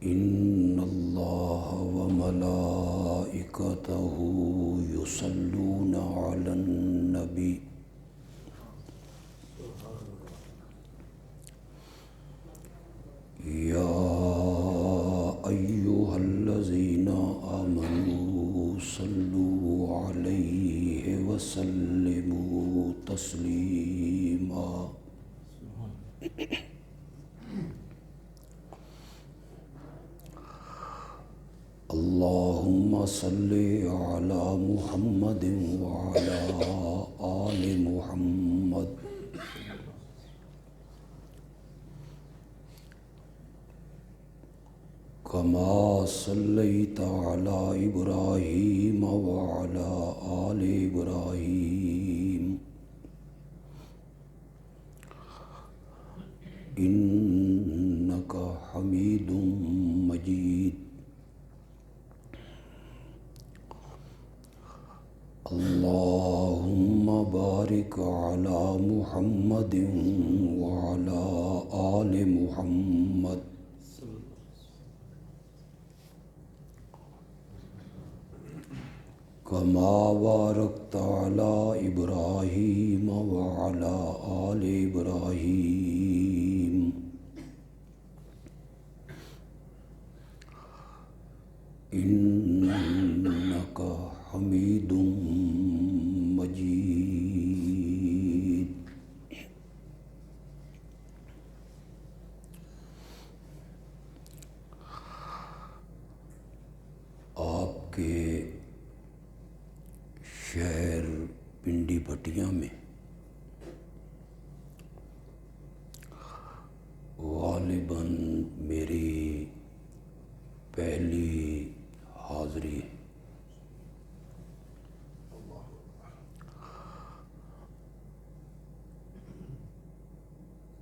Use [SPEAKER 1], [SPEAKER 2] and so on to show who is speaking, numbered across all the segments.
[SPEAKER 1] إن الله وملائكته يصلون على النبي يا أيها الذين آمنوا صلوا عليه وسلموا تسليما اللهم صل على محمد وعلى آل محمد كما صليت على إبراهيم وعلى آل إبراهيم إنك حميد مجيد اللهم بارك على محمد وعلى آل محمد كما باركت على إبراهيم وعلى آل إبراهيم إنك حميد مجيد آپ کے شہر پنڈی پٹیاں میں غالباً میری پہلی حاضری ہے۔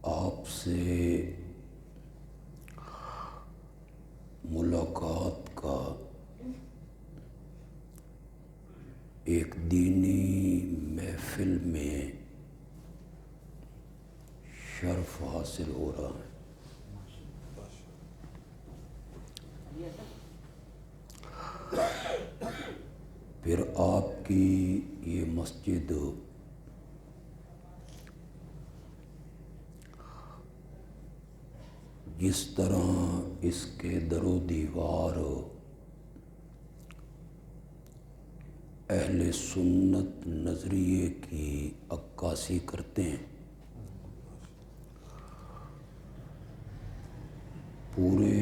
[SPEAKER 1] آپ سے ملاقات کا ایک دینی محفل میں شرف حاصل ہو رہا ہے۔ پھر آپ کی یہ مسجد جس طرح اس کے در و دیوار اہل سنت نظریے کی عکاسی کرتے ہیں، پورے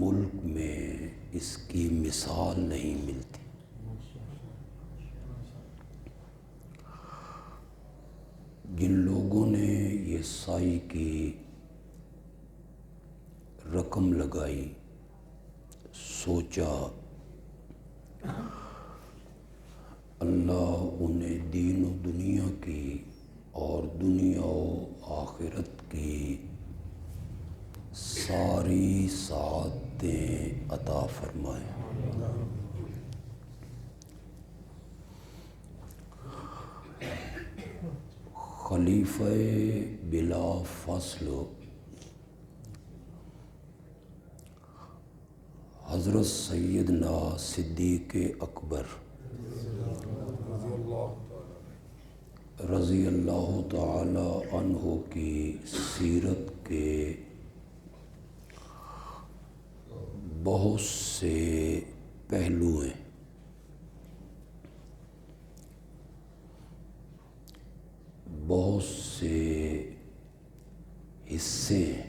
[SPEAKER 1] ملک میں اس کی مثال نہیں ملتی۔ جن لوگوں نے یہ سائی کی رقم لگائی، سوچا اللہ انہیں دین و دنیا کی اور دنیا و آخرت کی ساری سعادتیں عطا فرمائے۔ خلیفہ بلا فصل حضرت سیدنا صدیق اکبر رضی اللہ تعالی عنہ کی سیرت کے بہت سے پہلو ہیں۔ بہت سے حصے ہیں۔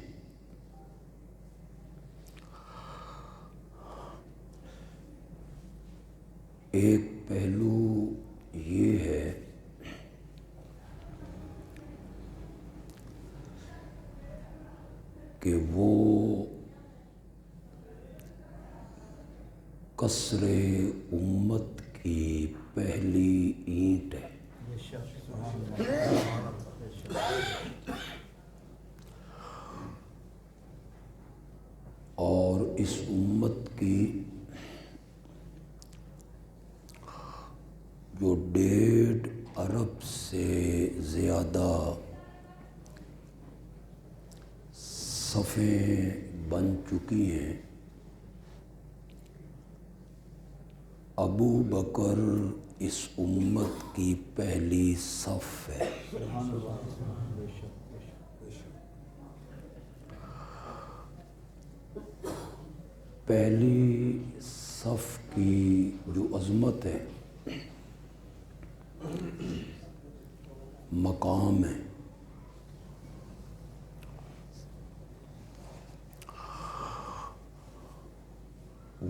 [SPEAKER 1] ایک پہلو یہ ہے کہ وہ قصر امت کی پہلی اینٹ ہے۔ اور اس امت کی جو 1.5 ارب سے زیادہ صفیں بن چکی ہیں، ابو بکر اس امت کی پہلی صف ہے۔ پہلی صف کی جو عظمت ہے، مقام ہے،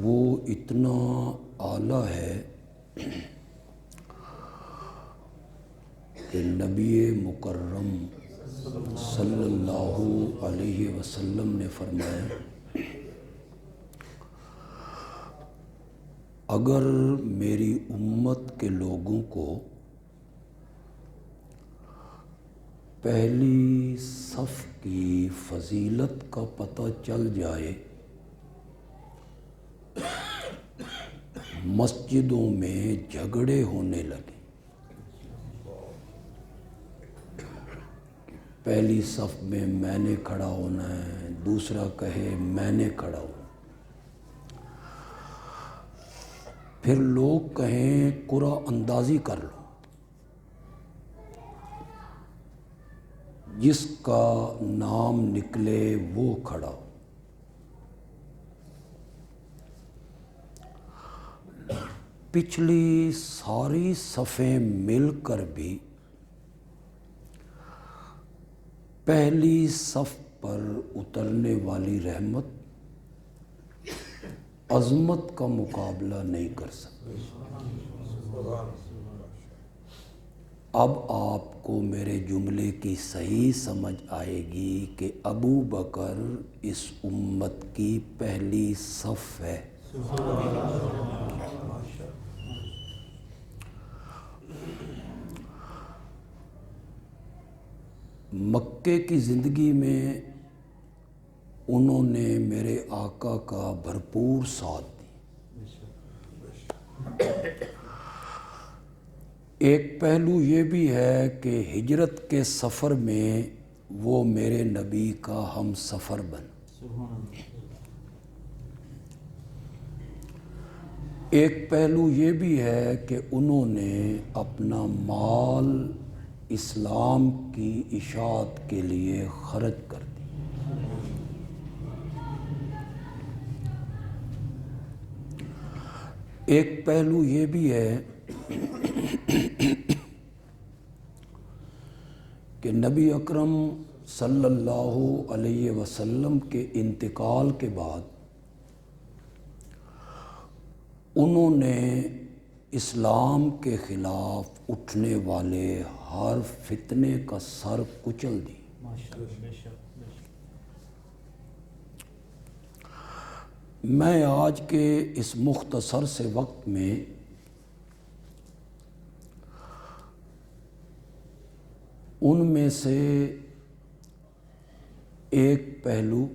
[SPEAKER 1] وہ اتنا اعلیٰ ہے کہ نبی مکرم صلی اللہ علیہ وسلم نے فرمایا، اگر میری امت کے لوگوں کو پہلی صف کی فضیلت کا پتہ چل جائے، مسجدوں میں جھگڑے ہونے لگے، پہلی صف میں میں نے کھڑا ہونا ہے، دوسرا کہے میں نے کھڑا ہونا، پھر لوگ کہیں قرعہ اندازی کر لو، جس کا نام نکلے وہ کھڑا ہو۔ پچھلی ساری صفیں مل کر بھی پہلی صف پر اترنے والی رحمت عظمت کا مقابلہ نہیں کر سکتی۔ اب آپ کو میرے جملے کی صحیح سمجھ آئے گی کہ ابو بکر اس امت کی پہلی صف ہے۔ مکے کی زندگی میں انہوں نے میرے آقا کا بھرپور ساتھ دیا۔ ایک پہلو یہ بھی ہے کہ ہجرت کے سفر میں وہ میرے نبی کا ہم سفر بن۔ ایک پہلو یہ بھی ہے کہ انہوں نے اپنا مال اسلام کی اشاعت کے لیے خرچ کر دی۔ ایک پہلو یہ بھی ہے کہ نبی اکرم صلی اللہ علیہ وسلم کے انتقال کے بعد انہوں نے اسلام کے خلاف اٹھنے والے ہر فتنے کا سر کچل دی۔ میں آج کے اس مختصر سے وقت میں ان میں سے ایک پہلو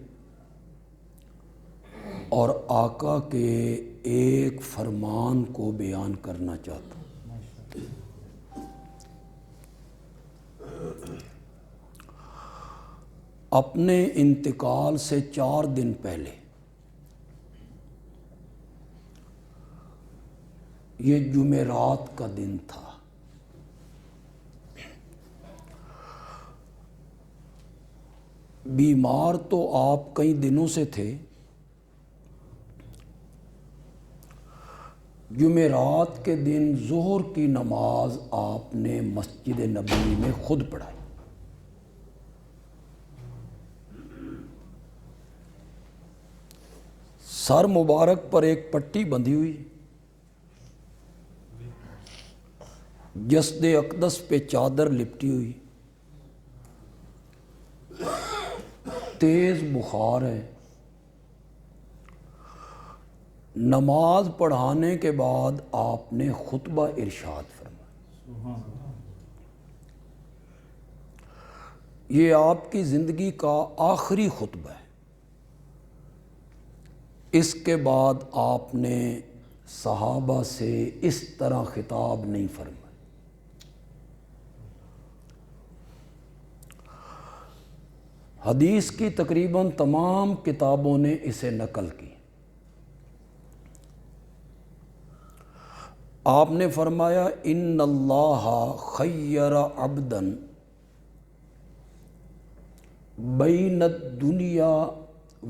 [SPEAKER 1] اور آقا کے ایک فرمان کو بیان کرنا چاہتا ہوں۔ اپنے انتقال سے 4 دن پہلے یہ جمعرات کا دن تھا۔ بیمار تو آپ کئی دنوں سے تھے، جمعرات کے دن ظہر کی نماز آپ نے مسجد نبوی میں خود پڑھائی۔ سر مبارک پر ایک پٹی بندھی ہوئی، جسد اقدس پہ چادر لپٹی ہوئی، تیز بخار ہے۔ نماز پڑھانے کے بعد آپ نے خطبہ ارشاد فرمایا۔ یہ آپ کی زندگی کا آخری خطبہ ہے۔ اس کے بعد آپ نے صحابہ سے اس طرح خطاب نہیں فرمایا۔ حدیث کی تقریباً تمام کتابوں نے اسے نقل کی۔ آپ نے فرمایا ان اللہ خیر عبدا بین الدنیا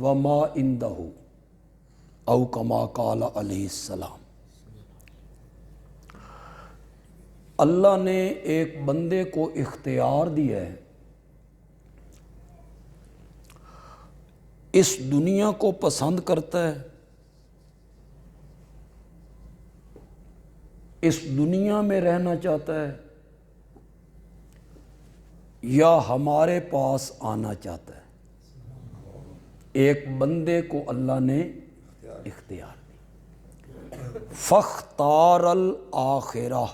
[SPEAKER 1] وما عندہ او کما قال علیہ السلام۔ اللہ نے ایک بندے کو اختیار دیا ہے، اس دنیا کو پسند کرتا ہے، اس دنیا میں رہنا چاہتا ہے، یا ہمارے پاس آنا چاہتا ہے۔ ایک بندے کو اللہ نے اختیار دی۔ فاختار الآخرہ،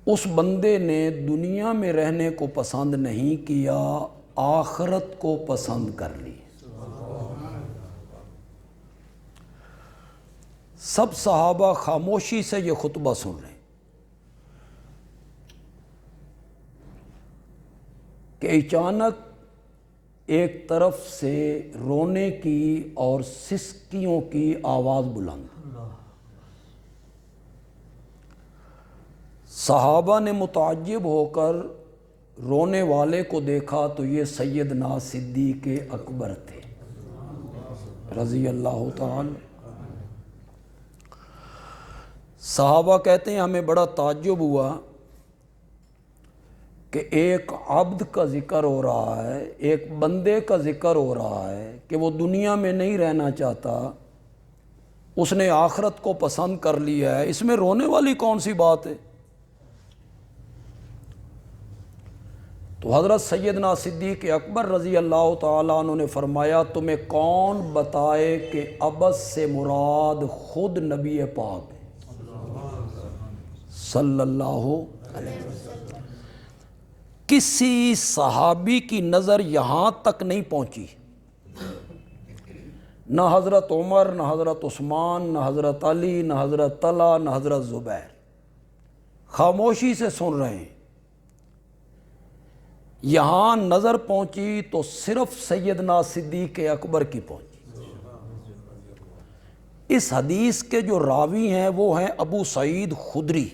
[SPEAKER 1] اس بندے نے دنیا میں رہنے کو پسند نہیں کیا، آخرت کو پسند کر لی۔ سب صحابہ خاموشی سے یہ خطبہ سن رہے ہیں کہ اچانک ایک طرف سے رونے کی اور سسکیوں کی آواز بلند۔ صحابہ نے متعجب ہو کر رونے والے کو دیکھا تو یہ سیدنا صدیق اکبر تھے رضی اللہ تعالی۔ صحابہ کہتے ہیں ہمیں بڑا تعجب ہوا کہ ایک عبد کا ذکر ہو رہا ہے، ایک بندے کا ذکر ہو رہا ہے کہ وہ دنیا میں نہیں رہنا چاہتا، اس نے آخرت کو پسند کر لیا ہے، اس میں رونے والی کون سی بات ہے؟ تو حضرت سیدنا صدیق اکبر رضی اللہ تعالیٰ عنہ نے فرمایا تمہیں کون بتائے کہ عبث سے مراد خود نبی پاک صلی اللہ علیہ وسلم۔ کسی صحابی کی نظر یہاں تک نہیں پہنچی، نہ حضرت عمر، نہ حضرت عثمان، نہ حضرت علی، نہ حضرت طلحہ، نہ حضرت زبیر، خاموشی سے سن رہے ہیں۔ یہاں نظر پہنچی تو صرف سیدنا صدیق اکبر کی پہنچی۔ اس حدیث کے جو راوی ہیں وہ ہیں ابو سعید خدری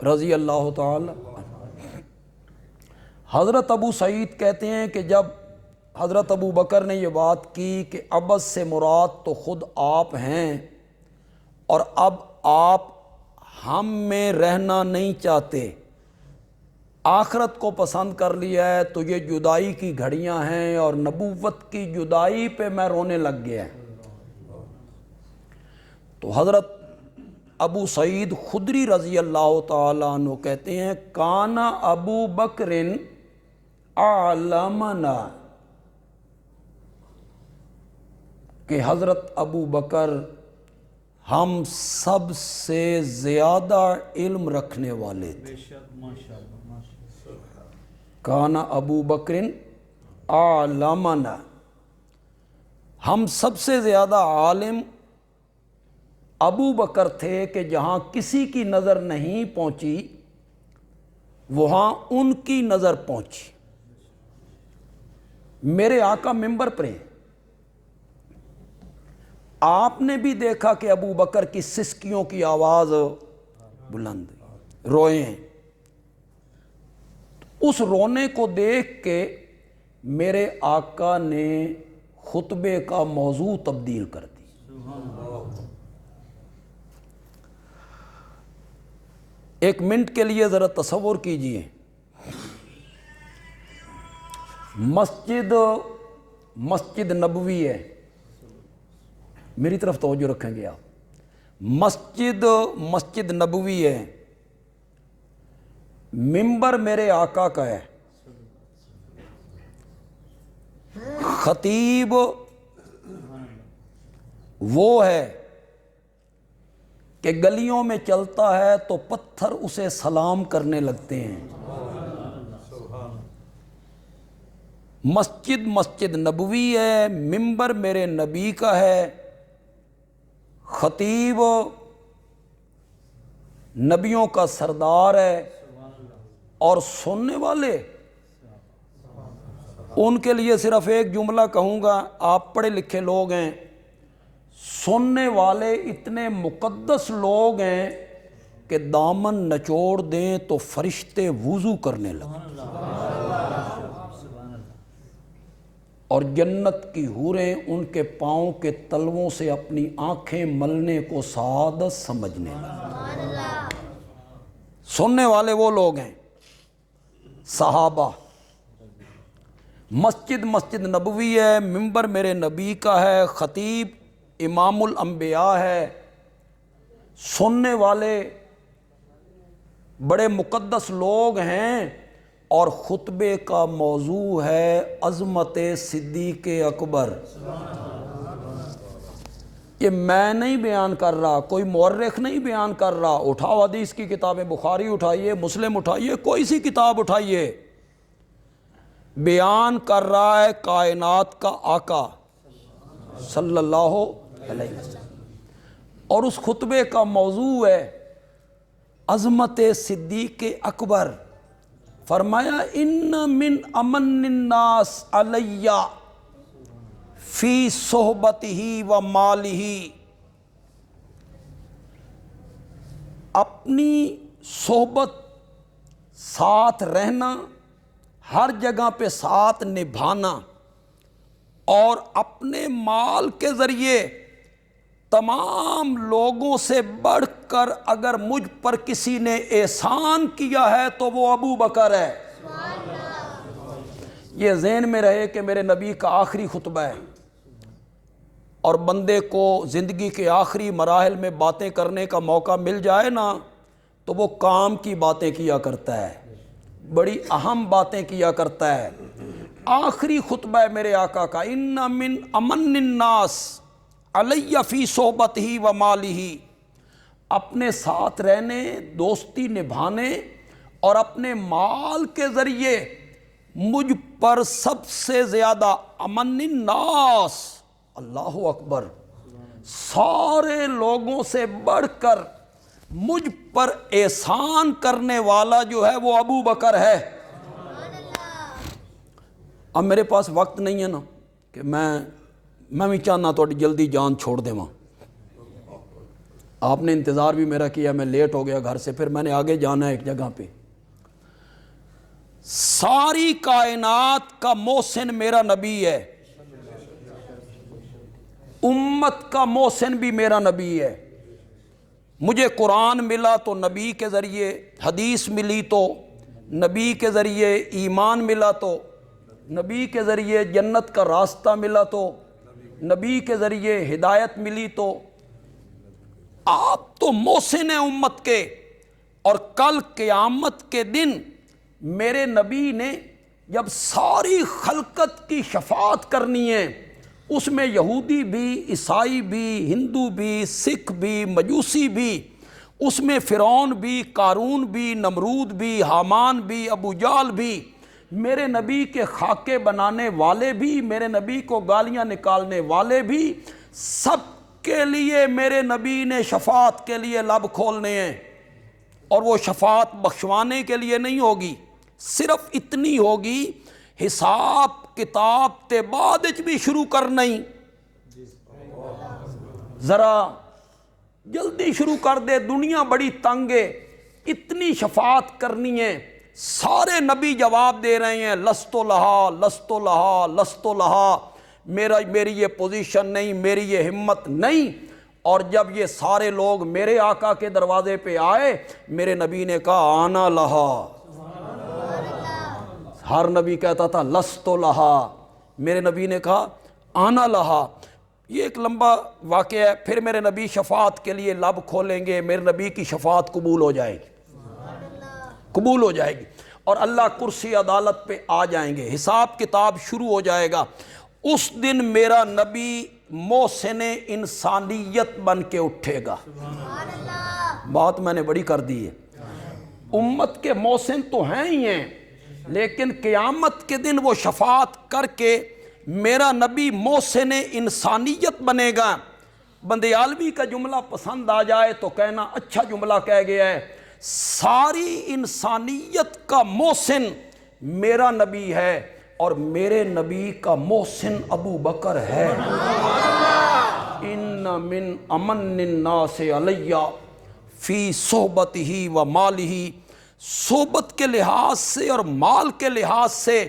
[SPEAKER 1] رضی اللہ تعالی۔ حضرت ابو سعید کہتے ہیں کہ جب حضرت ابو بکر نے یہ بات کی کہ عبث سے مراد تو خود آپ ہیں اور اب آپ ہم میں رہنا نہیں چاہتے، آخرت کو پسند کر لیا ہے، تو یہ جدائی کی گھڑیاں ہیں اور نبوت کی جدائی پہ میں رونے لگ گیا۔ تو حضرت ابو سعید خدری رضی اللہ تعالیٰ عنہ کہتے ہیں کان ابو بکر اعلمنا، کہ حضرت ابو بکر ہم سب سے زیادہ علم رکھنے والے تھے۔ کان ابو بکر اعلمنا، ہم سب سے زیادہ عالم ابو بکر تھے کہ جہاں کسی کی نظر نہیں پہنچی وہاں ان کی نظر پہنچی۔ میرے آقا منبر پر ہیں، آپ نے بھی دیکھا کہ ابو بکر کی سسکیوں کی آواز بلند، روئے ہیں۔ اس رونے کو دیکھ کے میرے آقا نے خطبے کا موضوع تبدیل کر دی۔ ایک منٹ کے لیے ذرا تصور کیجئے، مسجد نبوی ہے، میری طرف توجہ رکھیں گے آپ، مسجد نبوی ہے، منبر میرے آقا کا ہے، خطیب وہ ہے کہ گلیوں میں چلتا ہے تو پتھر اسے سلام کرنے لگتے ہیں۔ مسجد نبوی ہے، منبر میرے نبی کا ہے، خطیب نبیوں کا سردار ہے، اور سننے والے ان کے لیے صرف ایک جملہ کہوں گا، آپ پڑھے لکھے لوگ ہیں، سننے والے اتنے مقدس لوگ ہیں کہ دامن نچوڑ دیں تو فرشتے وضو کرنے لگیں، اور جنت کی حوریں ان کے پاؤں کے تلووں سے اپنی آنکھیں ملنے کو سعادت سمجھنے لگیں۔ سننے والے وہ لوگ ہیں، صحابہ۔ مسجد نبوی ہے، منبر میرے نبی کا ہے، خطیب امام الانبیاء ہے، سننے والے بڑے مقدس لوگ ہیں، اور خطبے کا موضوع ہے عظمت صدیق اکبر۔ یہ میں نہیں بیان کر رہا، کوئی مورخ نہیں بیان کر رہا، اٹھاؤ حدیث کی کتابیں، بخاری اٹھائیے، مسلم اٹھائیے، کوئی سی کتاب اٹھائیے، بیان کر رہا ہے کائنات کا آقا صلی اللہ علیہ وسلم، اور اس خطبے کا موضوع ہے عظمت صدیق اکبر۔ فرمایا ان من امن الناس علی فی صحبتہ و مالہ، اپنی صحبت، ساتھ رہنا، ہر جگہ پہ ساتھ نبھانا، اور اپنے مال کے ذریعے تمام لوگوں سے بڑھ کر اگر مجھ پر کسی نے احسان کیا ہے تو وہ ابو بکر ہے۔ یہ ذہن میں رہے کہ میرے نبی کا آخری خطبہ ہے، اور بندے کو زندگی کے آخری مراحل میں باتیں کرنے کا موقع مل جائے نا تو وہ کام کی باتیں کیا کرتا ہے، بڑی اہم باتیں کیا کرتا ہے۔ آخری خطبہ ہے میرے آقا کا، ان من امن الناس علی فی صحبتہ و مالہ، اپنے ساتھ رہنے، دوستی نبھانے اور اپنے مال کے ذریعے مجھ پر سب سے زیادہ امن الناس، اللہ اکبر، سارے لوگوں سے بڑھ کر مجھ پر احسان کرنے والا جو ہے وہ ابو بکر ہے۔ اب میرے پاس وقت نہیں ہے نا کہ میں بھی چاہنا تو جلدی جان چھوڑ دے، وہاں آپ نے انتظار بھی میرا کیا، میں لیٹ ہو گیا گھر سے، پھر میں نے آگے جانا ہے ایک جگہ پہ۔ ساری کائنات کا محسن میرا نبی ہے، امت کا محسن بھی میرا نبی ہے۔ مجھے قرآن ملا تو نبی کے ذریعے، حدیث ملی تو نبی کے ذریعے، ایمان ملا تو نبی کے ذریعے، جنت کا راستہ ملا تو نبی کے ذریعے، ہدایت ملی تو آپ تو محسن ہیں امت کے۔ اور کل قیامت کے دن میرے نبی نے جب ساری خلقت کی شفاعت کرنی ہے، اس میں یہودی بھی، عیسائی بھی، ہندو بھی، سکھ بھی، مجوسی بھی، اس میں فرعون بھی، قارون بھی، نمرود بھی، حامان بھی، ابو جہل بھی، میرے نبی کے خاکے بنانے والے بھی، میرے نبی کو گالیاں نکالنے والے بھی، سب کے لیے میرے نبی نے شفاعت کے لیے لب کھولنے ہیں۔ اور وہ شفاعت بخشوانے کے لیے نہیں ہوگی، صرف اتنی ہوگی، حساب کتاب تے بعد بھی شروع کر نہیں، ذرا جلدی شروع کر دے، دنیا بڑی تنگ ہے، اتنی شفاعت کرنی ہے۔ سارے نبی جواب دے رہے ہیں لست لہا لست لہا لست لہا، میری یہ پوزیشن نہیں، میری یہ ہمت نہیں۔ اور جب یہ سارے لوگ میرے آقا کے دروازے پہ آئے، میرے نبی نے کہا آنا لہا۔ ہر نبی کہتا تھا لست لہا، میرے نبی نے کہا آنا لہا۔ یہ ایک لمبا واقعہ ہے، پھر میرے نبی شفاعت کے لیے لب کھولیں گے، میرے نبی کی شفاعت قبول ہو جائے گی، قبول ہو جائے گی، اور اللہ کرسی عدالت پہ آ جائیں گے، حساب کتاب شروع ہو جائے گا۔ اس دن میرا نبی محسن انسانیت بن کے اٹھے گا۔ بات میں نے بڑی کر دی ہے، امت کے محسن تو ہیں ہی ہیں، لیکن قیامت کے دن وہ شفاعت کر کے میرا نبی محسن انسانیت بنے گا۔ بندیالوی کا جملہ پسند آ جائے تو کہنا اچھا جملہ کہہ گیا ہے، ساری انسانیت کا محسن میرا نبی ہے، اور میرے نبی کا محسن ابو بکر ہے۔ ان من امن الناس علیہ فی صحبتہ و مالہ، صحبت کے لحاظ سے اور مال کے لحاظ سے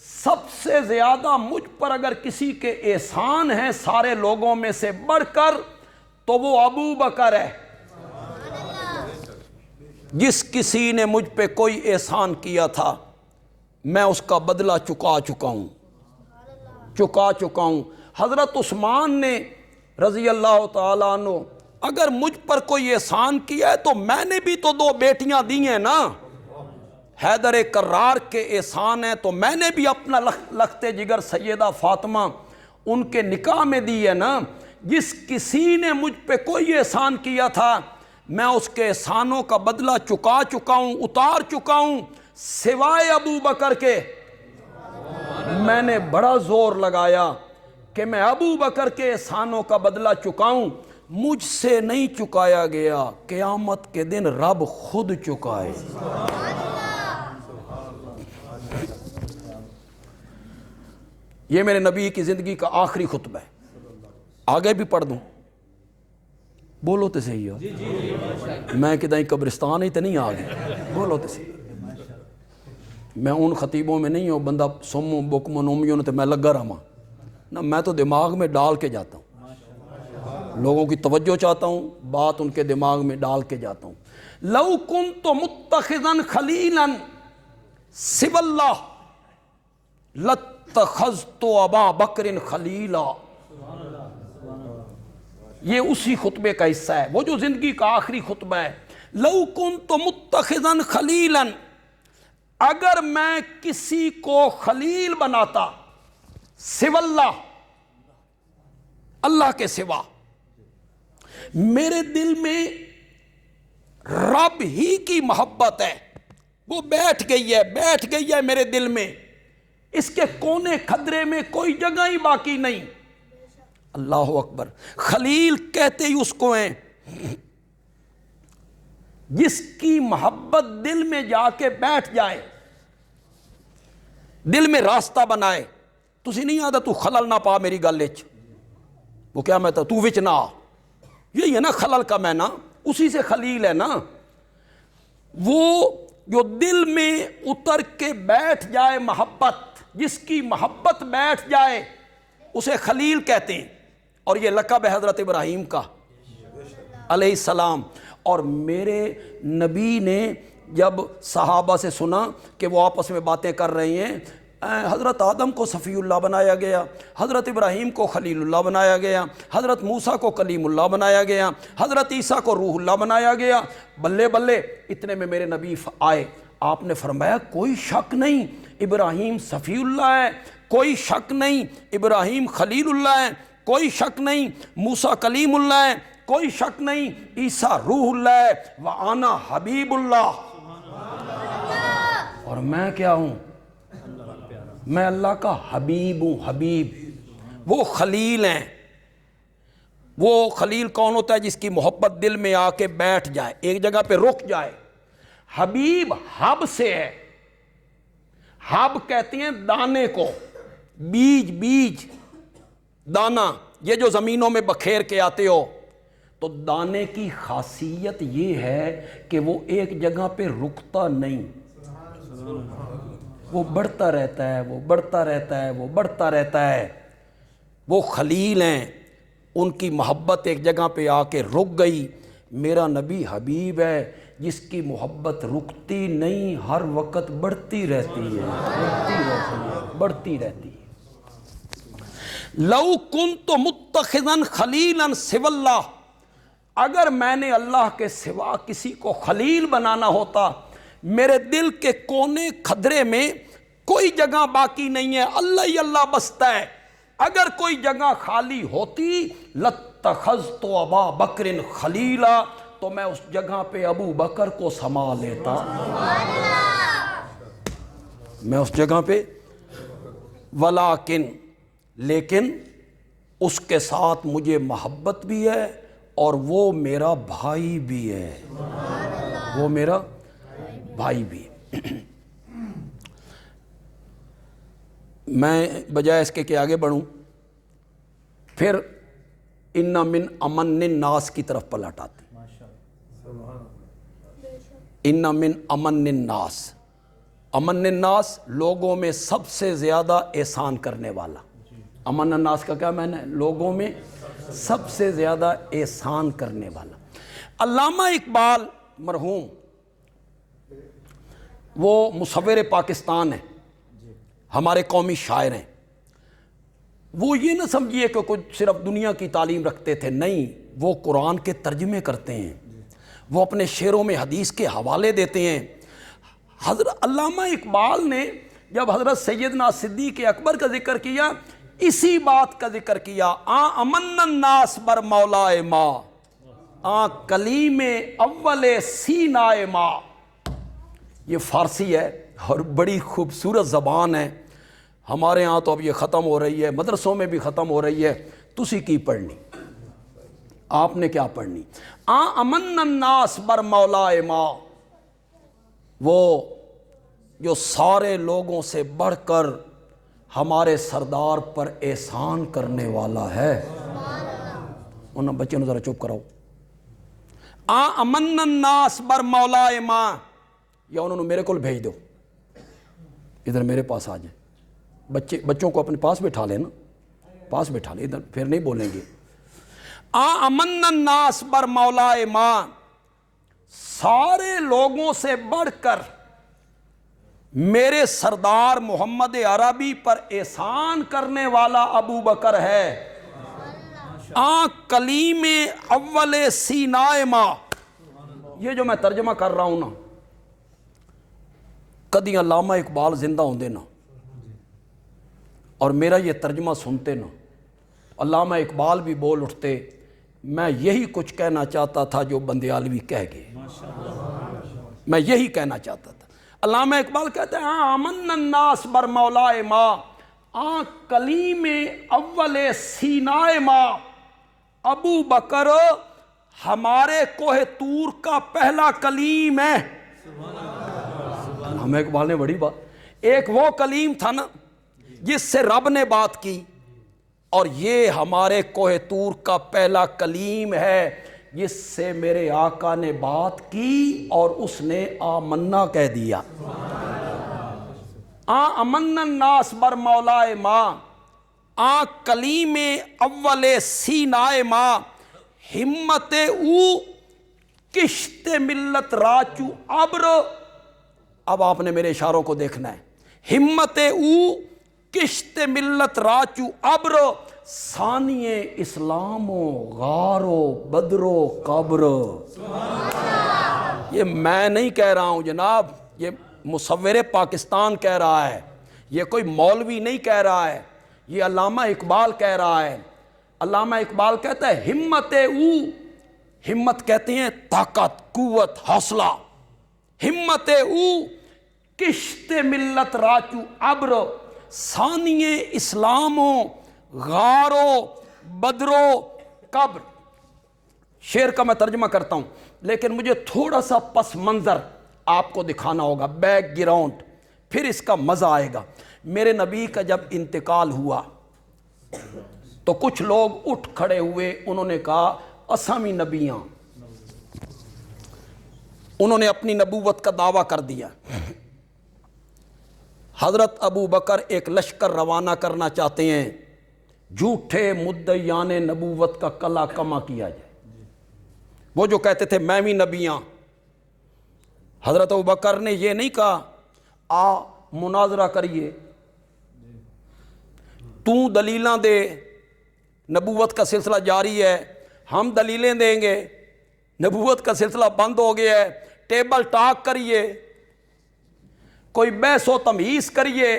[SPEAKER 1] سب سے زیادہ مجھ پر اگر کسی کے احسان ہیں سارے لوگوں میں سے بڑھ کر تو وہ ابو بکر ہے۔ جس کسی نے مجھ پہ کوئی احسان کیا تھا میں اس کا بدلہ چکا چکا ہوں۔ حضرت عثمان نے رضی اللہ تعالیٰ عنہ اگر مجھ پر کوئی احسان کیا ہے تو میں نے بھی تو 2 بیٹیاں دی ہیں نا، حیدر کرار کے احسان ہیں تو میں نے بھی اپنا لخت جگر سیدہ فاطمہ ان کے نکاح میں دی ہے نا۔ جس کسی نے مجھ پہ کوئی احسان کیا تھا میں اس کے احسانوں کا بدلہ چکا چکا ہوں، اتار چکا ہوں، سوائے ابو بکر کے۔ میں نے بڑا زور لگایا کہ میں ابو بکر کے احسانوں کا بدلہ چکاؤں، مجھ سے نہیں چکایا گیا، قیامت کے دن رب خود چکائے۔ یہ میرے نبی کی زندگی کا آخری خطبہ ہے، آگے بھی پڑھ دوں؟ بولو تو صحیح ہو، میں کدائیں قبرستان ہی تو نہیں آگے، بولو تو صحیح۔ میں ان خطیبوں میں نہیں ہوں بندہ سمو بکم نومیوں تو میں لگا رہا نہ، میں تو دماغ میں ڈال کے جاتا ہوں، لوگوں کی توجہ چاہتا ہوں، بات ان کے دماغ میں ڈال کے جاتا ہوں۔ لو کنت متخذا خلیلا سوی اللہ لاتخذت ابا بکر خلیلا۔ یہ اسی خطبے کا حصہ ہے، وہ جو زندگی کا آخری خطبہ ہے۔ لو کنت متخذا خلیلا، اگر میں کسی کو خلیل بناتا سوی اللہ، اللہ کے سوا، میرے دل میں رب ہی کی محبت ہے، وہ بیٹھ گئی ہے میرے دل میں، اس کے کونے کھدرے میں کوئی جگہ ہی باقی نہیں۔ اللہ اکبر۔ خلیل کہتے ہی اس کو ہیں جس کی محبت دل میں جا کے بیٹھ جائے، دل میں راستہ بنائے۔ تسی نہیں آدھا تو خلل نہ پا میری گل وچ، وہ کیا میں تو وچ نہ آ، یہی ہے نا خلل کا میں نا، اسی سے خلیل ہے نا، وہ جو دل میں اتر کے بیٹھ جائے محبت، جس کی محبت بیٹھ جائے اسے خلیل کہتے ہیں۔ اور یہ لقب ہے حضرت ابراہیم کا علیہ السلام۔ اور میرے نبی نے جب صحابہ سے سنا کہ وہ آپس میں باتیں کر رہے ہیں، حضرت آدم کو صفی اللہ بنایا گیا، حضرت ابراہیم کو خلیل اللہ بنایا گیا، حضرت موسیٰ کو کلیم اللہ بنایا گیا، حضرت عیسیٰ کو روح اللہ بنایا گیا، بلے بلے۔ اتنے میں میرے نبی آئے، آپ نے فرمایا کوئی شک نہیں ابراہیم صفی اللہ ہے، کوئی شک نہیں ابراہیم خلیل اللہ ہے، کوئی شک نہیں موسیٰ کلیم اللہ ہے، کوئی شک نہیں عیسیٰ روح اللہ ہے، وَأَنَا حبیب اللہ۔ اور میں کیا ہوں؟ میں اللہ کا حبیب ہوں، حبیب۔ وہ خلیل ہیں۔ وہ خلیل کون ہوتا ہے؟ جس کی محبت دل میں آ کے بیٹھ جائے، ایک جگہ پہ رک جائے۔ حبیب حب سے ہے، حب کہتے ہیں دانے کو، بیج دانہ، یہ جو زمینوں میں بکھیر کے آتے ہو، تو دانے کی خاصیت یہ ہے کہ وہ ایک جگہ پہ رکتا نہیں، وہ بڑھتا رہتا ہے، وہ بڑھتا رہتا ہے، وہ بڑھتا رہتا ہے۔ وہ خلیل ہیں، ان کی محبت ایک جگہ پہ آ کے رک گئی۔ میرا نبی حبیب ہے جس کی محبت رکتی نہیں، ہر وقت بڑھتی رہتی ہے، بڑھتی رہتی ہے۔ لو کنت متخذا خلیلا سوی اللہ، اگر میں نے اللہ کے سوا کسی کو خلیل بنانا ہوتا، میرے دل کے کونے کھدرے میں کوئی جگہ باقی نہیں ہے، اللہ ہی اللہ بستا ہے۔ اگر کوئی جگہ خالی ہوتی لاتخذت ابا بکر خلیلا، تو میں اس جگہ پہ ابو بکر کو سما لیتا، میں اس جگہ پہ۔ لیکن اس کے ساتھ مجھے محبت بھی ہے اور وہ میرا بھائی بھی ہے، وہ میرا بھائی بھی ہے۔ میں بجائے اس کے کہ آگے بڑھوں پھر ان من امن الناس کی طرف پلٹ آتے ہیں۔ ان من امن الناس، امن الناس لوگوں میں سب سے زیادہ احسان کرنے والا۔ امن الناس کا کیا معنی ہے؟ لوگوں میں سب سے زیادہ احسان کرنے والا۔ علامہ اقبال مرحوم وہ مصور پاکستان ہیں، ہمارے قومی شاعر ہیں۔ وہ یہ نہ سمجھیے کہ کوئی صرف دنیا کی تعلیم رکھتے تھے، نہیں، وہ قرآن کے ترجمے کرتے ہیں، وہ اپنے شعروں میں حدیث کے حوالے دیتے ہیں۔ حضرت علامہ اقبال نے جب حضرت سیدنا صدیق اکبر کا ذکر کیا، اسی بات کا ذکر کیا، امن الناس بر مولائے ماں، کلیم اول سینائے ماں۔ یہ فارسی ہے اور بڑی خوبصورت زبان ہے۔ ہمارے ہاں تو اب یہ ختم ہو رہی ہے، مدرسوں میں بھی ختم ہو رہی ہے، تسی کی پڑھنی، آپ نے کیا پڑھنی؟ امن الناس بر مولائے ماں، وہ جو سارے لوگوں سے بڑھ کر ہمارے سردار پر احسان کرنے والا ہے۔ انہوں نے بچے ذرا چپ کراؤ۔ امن الناس بر مولائے ماں، یا انہوں نے میرے کو بھیج دو، ادھر میرے پاس آ جائیں۔ بچوں کو اپنے پاس بٹھا لینا، پاس بٹھا لیں، ادھر پھر نہیں بولیں گے۔ امن الناس بر مولائے ماں، سارے لوگوں سے بڑھ کر میرے سردار محمد عربی پر احسان کرنے والا ابو بکر ہے۔ کلیم اول سینائے ماں، یہ جو میں ترجمہ کر رہا ہوں نا، کدی علامہ اقبال زندہ ہوندے نا اور میرا یہ ترجمہ سنتے نا، علامہ اقبال بھی بول اٹھتے، میں یہی کچھ کہنا چاہتا تھا جو بندیالوی کہہ گئے، میں یہی کہنا چاہتا تھا۔ علامہ اقبال کہتے ہیں امن الناس بر مولائے ماں، کلیم اول سینائے ماں، ابو بکر ہمارے کوہ طور کا پہلا کلیم ہے۔ علامہ اقبال نے بڑی بات، ایک وہ کلیم تھا نا جس سے رب نے بات کی، اور یہ ہمارے کوہ طور کا پہلا کلیم ہے جس سے میرے آقا نے بات کی اور اس نے آمنا کہہ دیا۔ امن الناس بر مولائے ماں، کلیم اول سینائے ماں، ہمت او کشت ملت راچو ابر۔ اب آپ نے میرے اشاروں کو دیکھنا ہے۔ ہمت او کشت ملت راچو ابر، ثانی اسلام و غار و بدر و قبر۔ یہ میں نہیں کہہ رہا ہوں جناب، یہ مصور پاکستان کہہ رہا ہے، یہ کوئی مولوی نہیں کہہ رہا ہے، یہ علامہ اقبال کہہ رہا ہے۔ علامہ اقبال کہتا ہے ہمت او، ہمت کہتے ہیں طاقت، قوت، حوصلہ۔ ہمت او کشت ملت راچو ابر، ثانی اسلام و غار و بدر و قبر۔ شعر کا میں ترجمہ کرتا ہوں، لیکن مجھے تھوڑا سا پس منظر آپ کو دکھانا ہوگا، بیک گراؤنڈ، پھر اس کا مزہ آئے گا۔ میرے نبی کا جب انتقال ہوا تو کچھ لوگ اٹھ کھڑے ہوئے، انہوں نے کہا اسامی نبیاں، انہوں نے اپنی نبوت کا دعویٰ کر دیا۔ حضرت ابو بکر ایک لشکر روانہ کرنا چاہتے ہیں، جھوٹے مدعیان نبوت کا کلا کما کیا جائے۔ وہ جو کہتے تھے میں بھی نبیاں، حضرت ابو بکر نے یہ نہیں کہا مناظرہ کریے، تو دلیلاں دے، نبوت کا سلسلہ جاری ہے، ہم دلیلیں دیں گے، نبوت کا سلسلہ بند ہو گیا ہے، ٹیبل ٹاک کریے، کوئی بحث و تمہیز کریے،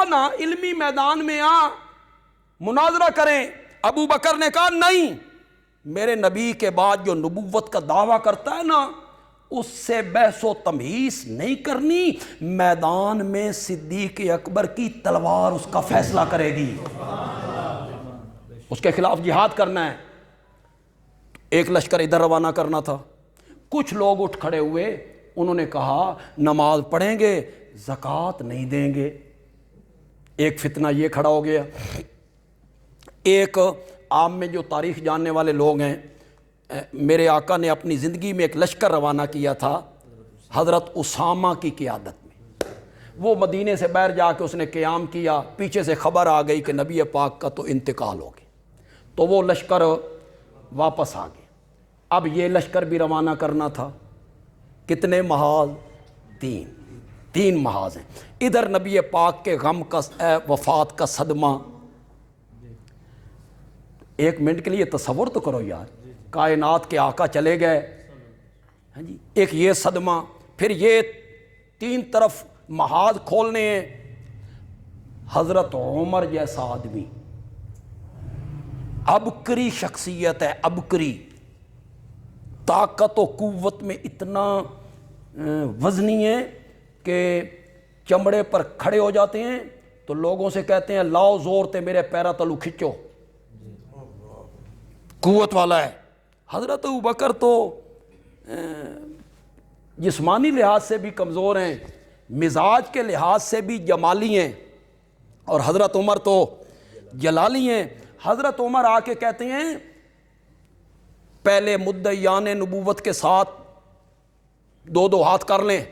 [SPEAKER 1] نا علمی میدان میں مناظرہ کریں۔ ابو بکر نے کہا نہیں، میرے نبی کے بعد جو نبوت کا دعویٰ کرتا ہے نا، اس سے بحث و تمہیز نہیں کرنی، میدان میں صدیق اکبر کی تلوار اس کا فیصلہ کرے گی، اس کے خلاف جہاد کرنا ہے۔ ایک لشکر ادھر روانہ کرنا تھا، کچھ لوگ اٹھ کھڑے ہوئے، انہوں نے کہا نماز پڑھیں گے، زکوٰۃ نہیں دیں گے۔ ایک فتنہ یہ کھڑا ہو گیا. ایک عام میں جو تاریخ جاننے والے لوگ ہیں، میرے آقا نے اپنی زندگی میں ایک لشکر روانہ کیا تھا حضرت اسامہ کی قیادت میں. وہ مدینے سے باہر جا کے اس نے قیام کیا، پیچھے سے خبر آ گئی کہ نبی پاک کا تو انتقال ہو گیا، تو وہ لشکر واپس آ گیا. اب یہ لشکر بھی روانہ کرنا تھا. کتنے محاذ؟ تین محاذ ہیں. ادھر نبی پاک کے غم کا وفات کا صدمہ. ایک منٹ کے لیے تصور تو کرو یار، کائنات کے آقا چلے گئے، ہاں جی، ایک یہ صدمہ، پھر یہ تین طرف محاذ کھولنے ہیں. حضرت عمر جیسا آدمی، عبقری شخصیت ہے، عبقری، طاقت و قوت میں اتنا وزنی ہے کہ چمڑے پر کھڑے ہو جاتے ہیں تو لوگوں سے کہتے ہیں لاؤ زور تے میرے پیرا تلو کھچو. قوت والا ہے. حضرت ابوبکر تو جسمانی لحاظ سے بھی کمزور ہیں، مزاج کے لحاظ سے بھی جمالی ہیں، اور حضرت عمر تو جلالی ہیں. حضرت عمر آ کے کہتے ہیں پہلے مدعیان نبوت کے ساتھ دو ہاتھ کر لیں،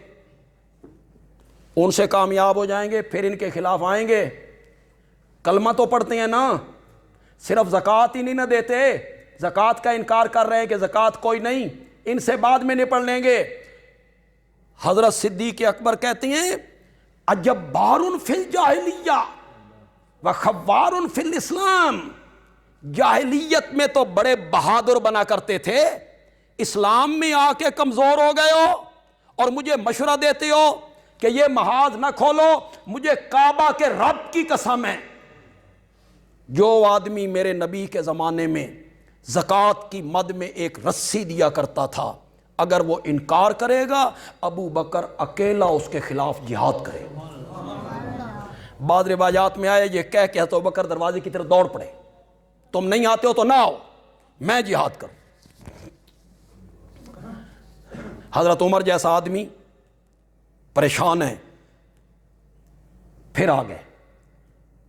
[SPEAKER 1] ان سے کامیاب ہو جائیں گے، پھر ان کے خلاف آئیں گے. کلمہ تو پڑھتے ہیں نا، صرف زکوٰۃ ہی نہیں نہ دیتے، زکوٰۃ کا انکار کر رہے ہیں کہ زکوٰۃ کوئی نہیں، ان سے بعد میں نپٹ لیں گے. حضرت صدیق اکبر کہتے ہیں اجبار فی الجاہلیہ و خوار فی الاسلام. جاہلیت میں تو بڑے بہادر بنا کرتے تھے، اسلام میں آ کے کمزور ہو گئے ہو اور مجھے مشورہ دیتے ہو کہ یہ محاذ نہ کھولو. مجھے کعبہ کے رب کی قسم ہے، جو آدمی میرے نبی کے زمانے میں زکوٰۃ کی مد میں ایک رسی دیا کرتا تھا، اگر وہ انکار کرے گا ابو بکر اکیلا اس کے خلاف جہاد کرے گا. بعض روایات میں آئے یہ کہہ کے حضرت ابو بکر دروازے کی طرف دوڑ پڑے، تم نہیں آتے ہو تو نہ آؤ، میں جہاد کروں. حضرت عمر جیسا آدمی پریشان ہے. پھر آ گئے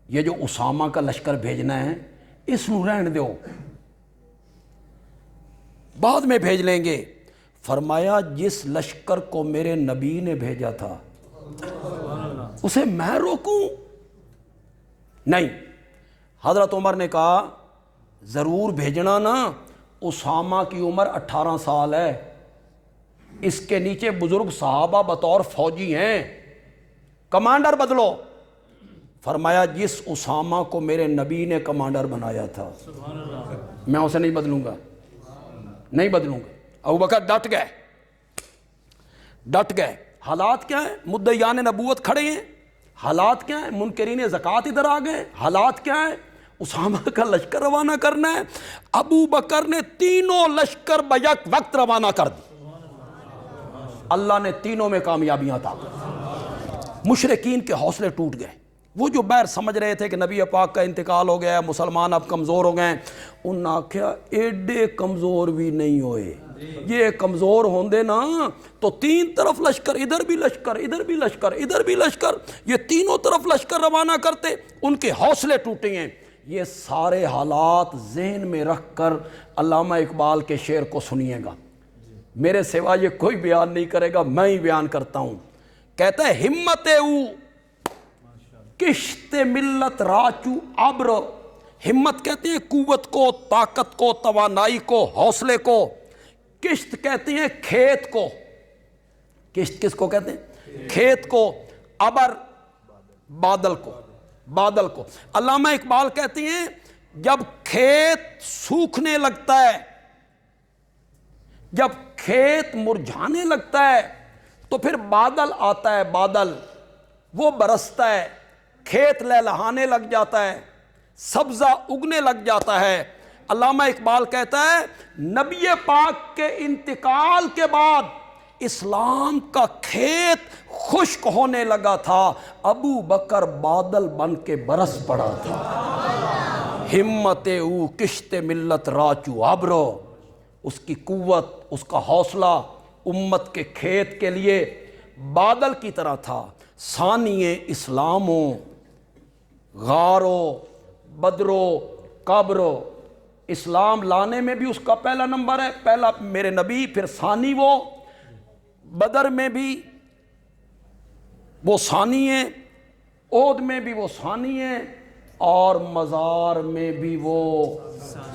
[SPEAKER 1] یہ جو اسامہ کا لشکر بھیجنا ہے اس نو رہن دو، بعد میں بھیج لیں گے. فرمایا جس لشکر کو میرے نبی نے بھیجا تھا اسے میں روکوں؟ نہیں. حضرت عمر نے کہا ضرور بھیجنا نا، اسامہ کی عمر 18 سال ہے، اس کے نیچے بزرگ صحابہ بطور فوجی ہیں، کمانڈر بدلو. فرمایا جس اسامہ کو میرے نبی نے کمانڈر بنایا تھا میں اسے نہیں بدلوں گا، نہیں بدلوں گا. ابوبکر ڈٹ گئے. حالات کیا ہیں؟ مدعیان نبوت کھڑے ہیں. حالات کیا ہیں؟ منکرین زکوٰۃ ادھر آ گئے. حالات کیا ہیں؟ اسامہ کا لشکر روانہ کرنا ہے. ابو بکر نے تینوں لشکر بیک وقت روانہ کر دی. اللہ نے تینوں میں کامیابیاں عطا کر. مشرکین کے حوصلے ٹوٹ گئے. وہ جو باہر سمجھ رہے تھے کہ نبی پاک کا انتقال ہو گیا ہے، مسلمان اب کمزور ہو گئے، انہوں نے آکھیا ایڈے کمزور بھی نہیں ہوئے. یہ کمزور ہوندے نا تو تین طرف لشکر، ادھر بھی لشکر، ادھر بھی لشکر، ادھر بھی لشکر، یہ تینوں طرف لشکر روانہ کرتے. ان کے حوصلے ٹوٹے ہیں. یہ سارے حالات ذہن میں رکھ کر علامہ اقبال کے شعر کو سنیے گا، میرے سوا یہ کوئی بیان نہیں کرے گا، میں ہی بیان کرتا ہوں. کہتا ہے ہمت او کشت ملت راچو ابر. ہمت کہتے ہیں قوت کو، طاقت کو، توانائی کو، حوصلے کو. کشت کہتے ہیں کھیت کو. کشت کس کو کہتے ہیں؟ کھیت کو. ابر بادل کو. بادل کو. علامہ اقبال کہتے ہیں جب کھیت سوکھنے لگتا ہے، جب کھیت مرجھانے لگتا ہے تو پھر بادل آتا ہے. بادل وہ برستا ہے، کھیت لہلہانے لگ جاتا ہے، سبزہ اگنے لگ جاتا ہے. علامہ اقبال کہتا ہے نبی پاک کے انتقال کے بعد اسلام کا کھیت خشک ہونے لگا تھا، ابو بکر بادل بن کے برس پڑا تھا. ہمت او کشت ملت راچو ابرو. اس کی قوت، اس کا حوصلہ امت کے کھیت کے لیے بادل کی طرح تھا. ثانی اسلاموں غارو بدرو قبرو، اسلام لانے میں بھی اس کا پہلا نمبر ہے، پہلا میرے نبی، پھر ثانی وہ، بدر میں بھی وہ ثانی ہیں، احد میں بھی وہ ثانی ہیں، اور مزار میں بھی وہ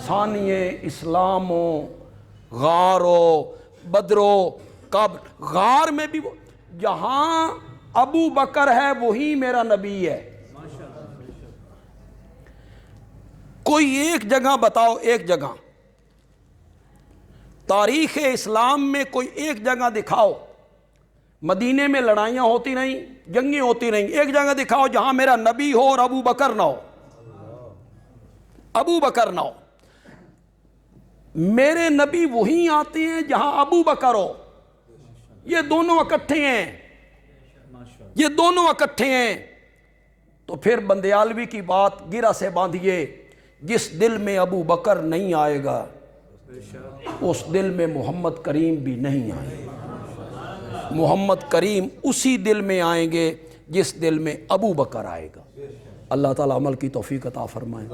[SPEAKER 1] ثانی ہیں۔ اسلامو غارو بدرو قبر، غار میں بھی وہ، جہاں ابو بکر ہے وہی میرا نبی ہے۔ کوئی ایک جگہ بتاؤ، ایک جگہ تاریخ اسلام میں کوئی ایک جگہ دکھاؤ، مدینے میں لڑائیاں ہوتی نہیں، جنگیں ہوتی نہیں، ایک جگہ دکھاؤ جہاں میرا نبی ہو اور ابو بکر نہ ہو، ابو بکر نہ ہو۔ میرے نبی وہیں آتے ہیں جہاں ابو بکر ہو، یہ دونوں اکٹھے ہیں، یہ دونوں اکٹھے ہیں۔ تو پھر بندیالوی کی بات گرہ سے باندھیے، جس دل میں ابو بکر نہیں آئے گا اس دل میں محمد کریم بھی نہیں آئے گا۔ محمد کریم اسی دل میں آئیں گے جس دل میں ابو بکر آئے گا۔ اللہ تعالیٰ عمل کی توفیق عطا فرمائے۔